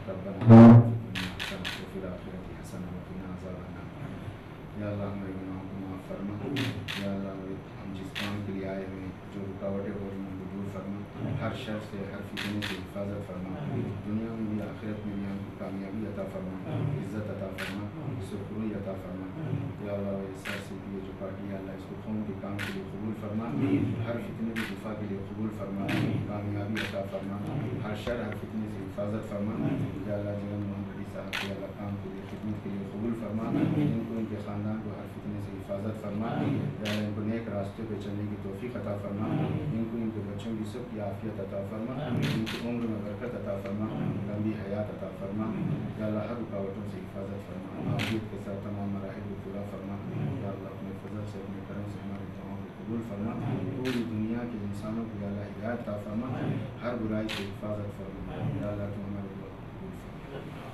रब्बना आतिना हसन व फिल आखिरति हसन व क़िना अज़ाबन्नार। या अल्लाह हमारे गुनाहों को माफ़ फरमा। या अल्लाह हम जिस काम के लिए आए हुए जो रुकावटें हो रही हैं उनको दूर फरमा। हर शर से हर फितने से हिफाजत फरमा। दुनिया में भी आखिरत में भी हमको कामयाबी अता फरमा, इज़्ज़त अता फरमा, सुरखुरी अता फरमा। या अल्लाह ऐसा से ये जो पार्टी है अल्लाह इसको कौम के काम के लिए कबूल फरमा। हर फितने की दिफा के लिए कबूल फरमा, कामयाबी अता फरमा। हर शर हर फितने से हिफाजत फरमा। या अल्लाह जगन मोहम्मदी साहब के अल्लाह काम के लिए खिदमत के लिए कबूल फरमा। इनको इनके ख़ानदान को हर फितने से हिफाजत फरमा। या अल्लाह इनको नेक रास्ते पर चलने की तौफीक अता फरमा। इनको इनके बच्चों की सब की आफियत अता फरमा। इनकी उम्र में बरकत अता फरमा, लंबी हयात अता फरमा। या अल्लाह हर रुकावटों से हिफाजत फरमा, आफियत के साथ तमाम मराहिल को पूरा फरमा। या अल्लाह अपने फजल से अपने करम से हमारे दुआओं को कबूल फरमा। पूरी दुनिया के इंसानों को या अल्लाह हिदायत अता फरमा, हर बुराई से हिफाजत फरमा। या अल्लाह तुम हमारे दुआ को कबूल फरमा।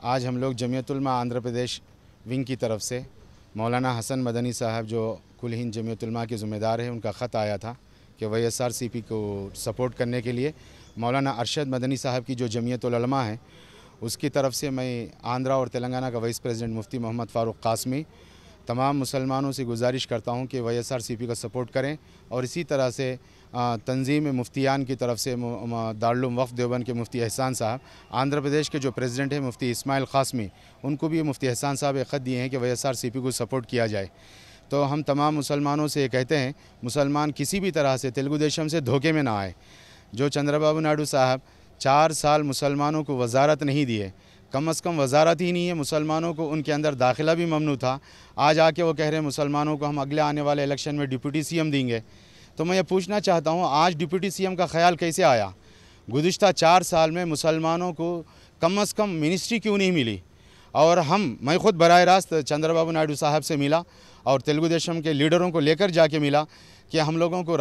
आज हम लोग जमीयत उलमा आंध्र प्रदेश विंग की तरफ से मौलाना हसन मदनी साहब जो कुल हिंद जमीयत उलमा के ज़िम्मेदार हैं, उनका ख़त आया था कि YSRCP को सपोर्ट करने के लिए मौलाना अरशद मदनी साहब की जो जमीयत उलमा है उसकी तरफ से मैं आंध्रा और तेलंगाना का वाइस प्रेसिडेंट मुफ्ती मोहम्मद फ़ारूक कासमी तमाम मुसलमानों से गुजारिश करता हूँ कि YSRCP का सपोर्ट करें। और इसी तरह से तंजीम मुफ्तियान की तरफ से दारुल उलूम वफ़द देवबंद के मुफ्ती एहसान साहब, आंध्र प्रदेश के जो प्रेसिडेंट हैं मुफ्ती इस्माइल क़ासमी, उनको भी मुफ्ती एहसान साहब एक ख़त दिए हैं कि YSRCP को सपोर्ट किया जाए। तो हम तमाम मुसलमानों से ये कहते हैं, मुसलमान किसी भी तरह से तेलुगु देशम से धोखे में ना आए। जो चंद्रबाबू नायडू साहब 4 साल मुसलमानों को वजारत नहीं दिए, कम अज़ कम वजारत ही नहीं है, मुसलमानों को उनके अंदर दाखिला भी ममनू था। आज आके वो कह रहे हैं मुसलमानों को हम अगले आने वाले इलेक्शन में डिप्टी CM देंगे। तो मैं ये पूछना चाहता हूँ, आज डिप्टी CM का ख्याल कैसे आया? गुज़िश्ता 4 साल में मुसलमानों को कम अज़ कम मिनिस्ट्री क्यों नहीं मिली? और मैं ख़ुद बराह रास्त चंद्रबाबू नायडू साहब से मिला और तेलुगु देशम के लीडरों को लेकर जाके मिला कि हम लोगों को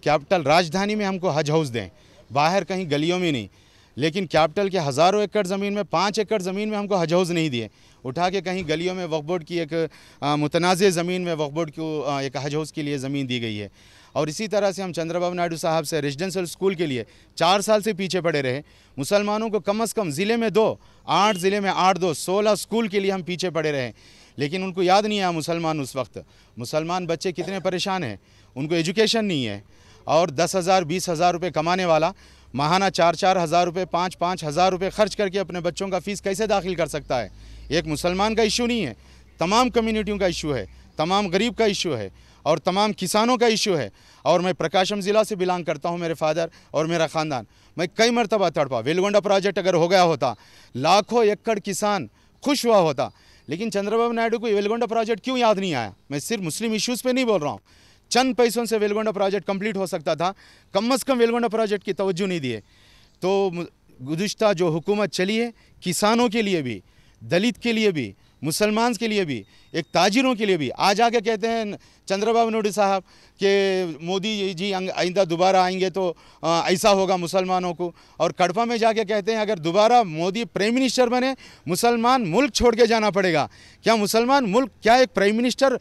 कैपिटल राजधानी में हमको हज हाउस दें, बाहर कहीं गलियों में नहीं। लेकिन कैपिटल के हज़ारों एकड़ ज़मीन में 5 एकड़ ज़मीन में हमको हज हाउस नहीं दिए, उठा के कहीं गलियों में वक्फ बोर्ड की एक मुतनाज़ ज़मीन में वक्फ बोर्ड को एक हज हाउस के लिए ज़मीन दी गई है। और इसी तरह से हम चंद्रबाबू नायडू साहब से रेजिडेंशियल स्कूल के लिए 4 साल से पीछे पड़े रहे। मुसलमानों को कम अज़ कम ज़िले में 2, 8 ज़िले में 8, 2, 16 स्कूल के लिए हम पीछे पड़े रहे। लेकिन उनको याद नहीं आया मुसलमान उस वक्त, मुसलमान बच्चे कितने परेशान हैं, उनको एजुकेशन नहीं है। और 10,000 20,000 रुपये कमाने वाला माहाना 4-4 हज़ार रुपये 5-5 हज़ार रुपये खर्च करके अपने बच्चों का फ़ीस कैसे दाखिल कर सकता है? एक मुसलमान का इशू नहीं है, तमाम कम्युनिटियों का इशू है, तमाम गरीब का इशू है और तमाम किसानों का इशू है। और मैं प्रकाशम ज़िला से बिलोंग करता हूँ, मेरे फादर और मेरा ख़ानदान, मैं कई मरतबा तड़पा। वेलगोंडा प्रोजेक्ट अगर हो गया होता, लाखों एकड़ किसान खुश हुआ होता। लेकिन चंद्रबाबू नायडू को वेलगोंडा प्रोजेक्ट क्यों याद नहीं आया? मैं सिर्फ मुस्लिम इश्यूज़ पे नहीं बोल रहा हूँ, चंद पैसों से वेलगोंडा प्रोजेक्ट कंप्लीट हो सकता था, कम अज़ कम वेलगोंडा प्रोजेक्ट की तवज्जो नहीं दिए। तो गुज़िश्ता जो हुकूमत चली है, किसानों के लिए भी, दलित के लिए भी, मुसलमान के लिए भी, एक ताजिरों के लिए भी, आज आके कहते हैं चंद्रबाबू नायडू साहब कि मोदी जी आइंदा दोबारा आएंगे तो ऐसा होगा मुसलमानों को, और कड़पा में जाके कहते हैं अगर दोबारा मोदी प्राइम मिनिस्टर बने मुसलमान मुल्क छोड़ के जाना पड़ेगा। क्या मुसलमान मुल्क, क्या एक प्राइम मिनिस्टर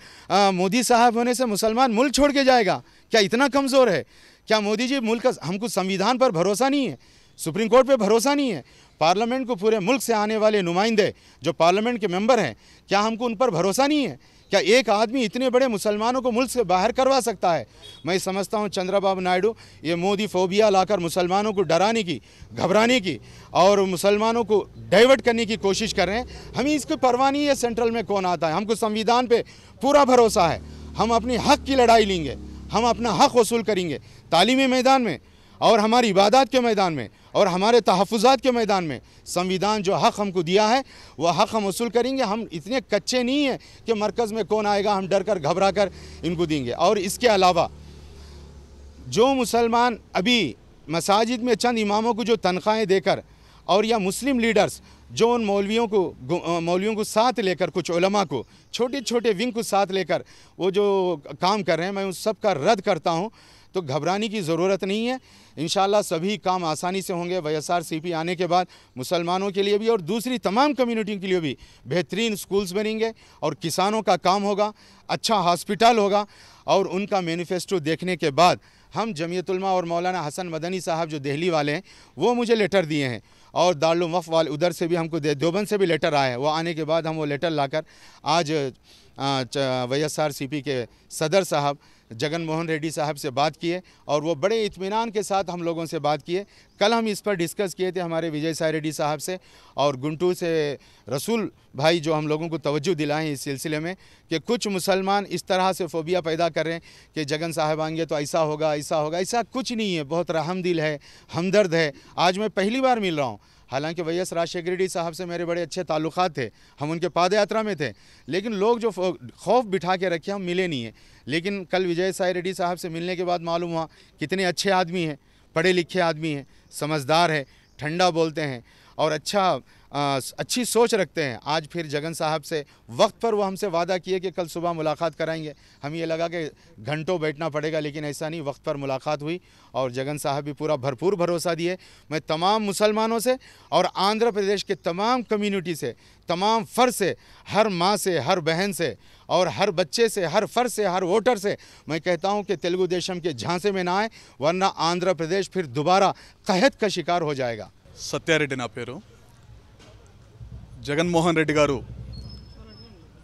मोदी साहब होने से मुसलमान मुल्क छोड़ के जाएगा? क्या इतना कमज़ोर है? क्या मोदी जी मुल्क का, हमको संविधान पर भरोसा नहीं है, सुप्रीम कोर्ट पे भरोसा नहीं है, पार्लियामेंट को पूरे मुल्क से आने वाले नुमाइंदे जो पार्लियामेंट के मेंबर हैं, क्या हमको उन पर भरोसा नहीं है? क्या एक आदमी इतने बड़े मुसलमानों को मुल्क से बाहर करवा सकता है? मैं समझता हूँ चंद्रबाबू नायडू ये मोदी फोबिया लाकर मुसलमानों को डराने की, घबराने की और मुसलमानों को डाइवर्ट करने की कोशिश कर रहे हैं। हमें इसकी परवाह नहीं है सेंट्रल में कौन आता है, हमको संविधान पे पूरा भरोसा है। हम अपनी हक़ की लड़ाई लेंगे, हम अपना हक़ वसूल करेंगे तालीमी मैदान में और हमारी इबादत के मैदान में और हमारे तहफ़्फ़ुज़ात के मैदान में। संविधान जो हक़ हमको दिया है वह हक़ हम वसूल करेंगे। हम इतने कच्चे नहीं हैं कि मरकज़ में कौन आएगा हम डर कर घबरा कर इनको देंगे। और इसके अलावा जो मुसलमान अभी मसाजिद में चंद इमामों को जो तनख्वाहें देकर और या मुस्लिम लीडर्स जो उन मौलवियों को साथ लेकर, कुछ उलमा को, छोटे छोटे विंग को साथ लेकर वो जो काम कर रहे हैं, मैं उस सब का रद्द करता हूँ। तो घबराने की ज़रूरत नहीं है, इंशाअल्लाह सभी काम आसानी से होंगे। YSRCP आने के बाद मुसलमानों के लिए भी और दूसरी तमाम कम्युनिटी के लिए भी बेहतरीन स्कूल्स बनेंगे और किसानों का काम होगा, अच्छा हॉस्पिटल होगा। और उनका मैनिफेस्टो देखने के बाद हम जमीयत उलमा और मौलाना हसन मदनी साहब जो दिल्ली वाले हैं वो मुझे लेटर दिए हैं और दारुल वक़्फ़ वाले उधर से भी हमको देवबंद से भी लेटर आया है। वो आने के बाद हम वो लेटर लाकर आज YSRCP के सदर साहब जगन मोहन रेड्डी साहब से बात किए और वो बड़े इत्मीनान के साथ हम लोगों से बात किए। कल हम इस पर डिस्कस किए थे हमारे विजय साई रेड्डी साहब से और गुंटूर से रसूल भाई जो हम लोगों को तवज्जो दिलाएं इस सिलसिले में कि कुछ मुसलमान इस तरह से फोबिया पैदा कर रहे हैं कि जगन साहब आएंगे तो ऐसा होगा, ऐसा होगा। ऐसा कुछ नहीं है, बहुत रहमदिल है, हमदर्द है। आज मैं पहली बार मिल रहा हूँ, हालांकि YS राजशेखर रेड्डी साहब से मेरे बड़े अच्छे ताल्लुकात थे, हम उनके पाद यात्रा में थे, लेकिन लोग जो खौफ बिठा के रखे हम मिले नहीं हैं। लेकिन कल विजय साई रेड्डी साहब से मिलने के बाद मालूम हुआ कितने अच्छे आदमी हैं, पढ़े लिखे आदमी हैं, समझदार है, ठंडा बोलते हैं और अच्छी सोच रखते हैं। आज फिर जगन साहब से वक्त पर वो हमसे वादा किए कि कल सुबह मुलाकात कराएंगे। हमें ये लगा कि घंटों बैठना पड़ेगा, लेकिन ऐसा नहीं, वक्त पर मुलाकात हुई और जगन साहब भी पूरा भरपूर भरोसा दिए। मैं तमाम मुसलमानों से और आंध्र प्रदेश के तमाम कम्युनिटी से, तमाम फ़र्द से, हर माँ से, हर बहन से और हर बच्चे से, हर फ़र्द से, हर वोटर से मैं कहता हूँ कि तेलुगु देशम के झांसे में ना आए, वरना आंध्र प्रदेश फिर दोबारा कहत का शिकार हो जाएगा। సత్యారెడ్డి నా పేరు. జగన్మోహన్ రెడ్డి గారు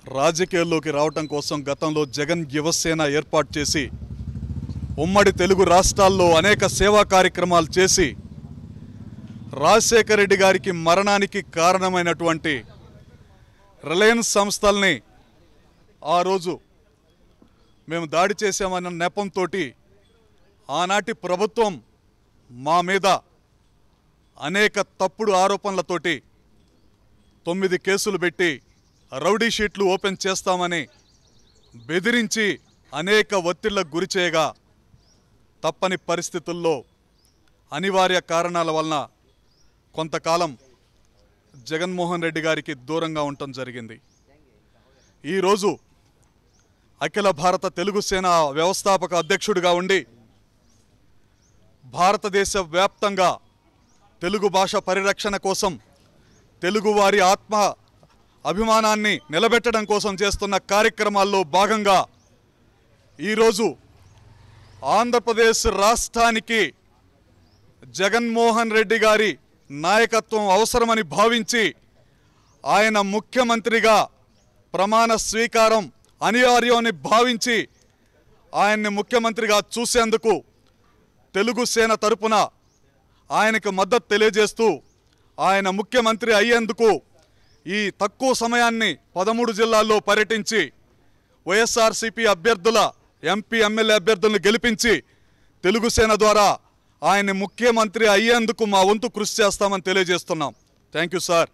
రాజకీయాల్లోకి రావటం కోసం గతంలో జగన్ యువసేన ఏర్పాటు చేసి ఉమ్మడి తెలుగు రాష్ట్రాల్లో అనేక సేవా కార్యక్రమాలు చేసి రాజశేఖర్ రెడ్డి గారికి మరణానికి కారణమైనటువంటి రిలయన్స్ సంస్థల్ని ఆ రోజు మేము దాడి చేశామన్న నెపంతో ఆనాటి ప్రభుత్వం మా మీద అనేక తప్పుడు ఆరోపణలతోటి 9 కేసులు పెట్టి రౌడీ షీట్లు ఓపెన్ చేస్తామని బెదిరించి అనేక ఒత్తిళ్లకు గురి చేయగా తప్పని పరిస్థితుల్లో అనివార్య కారణాల వలన కొంతకాలం జగన్మోహన్ రెడ్డి గారికి దూరంగా ఉండటం జరిగింది. ఈరోజు అఖిల భారత తెలుగు సేన వ్యవస్థాపక అధ్యక్షుడిగా ఉండి భారతదేశ వ్యాప్తంగా తెలుగు భాష పరిరక్షణ కోసం, తెలుగు వారి ఆత్మ అభిమానాన్ని నిలబెట్టడం కోసం చేస్తున్న కార్యక్రమాల్లో భాగంగా ఈరోజు ఆంధ్రప్రదేశ్ రాష్ట్రానికి జగన్మోహన్ రెడ్డి గారి నాయకత్వం అవసరమని భావించి ఆయన ముఖ్యమంత్రిగా ప్రమాణ స్వీకారం అనివార్యమని భావించి ఆయన్ని ముఖ్యమంత్రిగా చూసేందుకు తెలుగు సేన తరపున ఆయనకు మద్దతు తెలియజేస్తూ ఆయన ముఖ్యమంత్రి అయ్యేందుకు ఈ తక్కువ సమయాన్ని 13 జిల్లాల్లో పర్యటించి YSRCP అభ్యర్థుల ఎంపీ ఎమ్మెల్యే అభ్యర్థులను గెలిపించి తెలుగు సేన ద్వారా ఆయన్ని ముఖ్యమంత్రి అయ్యేందుకు మా వంతు కృషి చేస్తామని తెలియజేస్తున్నాం. Thank you sir.